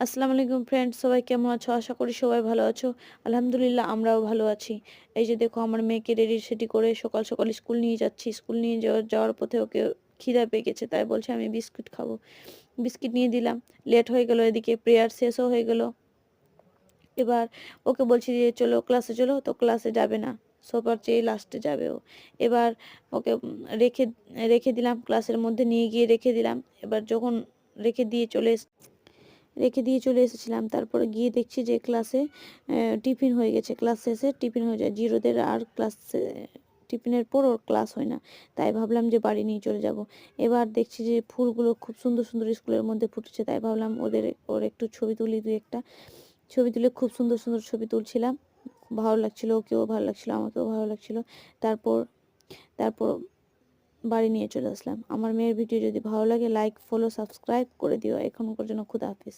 আসসালামু আলাইকুম ফ্রেন্ডস, সবাই কেমন আছো? আশা করি সবাই ভালো আছো। আলহামদুলিল্লাহ আমরাও ভালো আছি। এই যে দেখো আমার মেয়েকে রেডি সেটি করে সকাল সকাল স্কুল নিয়ে যাচ্ছি। স্কুল নিয়ে যাওয়ার পথে ওকে খিদা পেয়ে গেছে, তাই বলছে আমি বিস্কুট খাবো। বিস্কিট নিয়ে দিলাম। লেট হয়ে গেল, এদিকে প্রেয়ার শেষও হয়ে গেল। এবার ওকে বলছি যে চলো ক্লাসে চলো, তো ক্লাসে যাবে না, সবার চেয়ে লাস্টে যাবে ও। এবার ওকে রেখে রেখে দিলাম, ক্লাসের মধ্যে নিয়ে গিয়ে রেখে দিলাম। এবার যখন রেখে দিয়ে চলে রেখে দিয়ে চলে এসেছিলাম, তারপরে গিয়ে দেখছি যে ক্লাসে টিফিন হয়ে গেছে। ক্লাস শেষে টিফিন হয়ে যায়, জিরোদের আর ক্লাস টিফিনের পর ওর ক্লাস হয় না। তাই ভাবলাম যে বাড়ি নিয়ে চলে যাব। এবার দেখছি যে ফুলগুলো খুব সুন্দর সুন্দর স্কুলের মধ্যে ফুটেছে, তাই ভাবলাম ওর একটু ছবি তুলি, দুই একটা ছবি তুলে খুব সুন্দর সুন্দর ছবি তুলছিলাম। ভালো লাগছিল, ওকেও ভালো লাগছিল, আমাকেও ভালো লাগছিল। তারপর তারপর বাড়ি নিয়ে চলে আসলাম। আমার মেয়ের ভিডিও যদি ভালো লাগে লাইক, ফলো, সাবস্ক্রাইব করে দিও। এখনকার জন্য খুদা হাফিজ।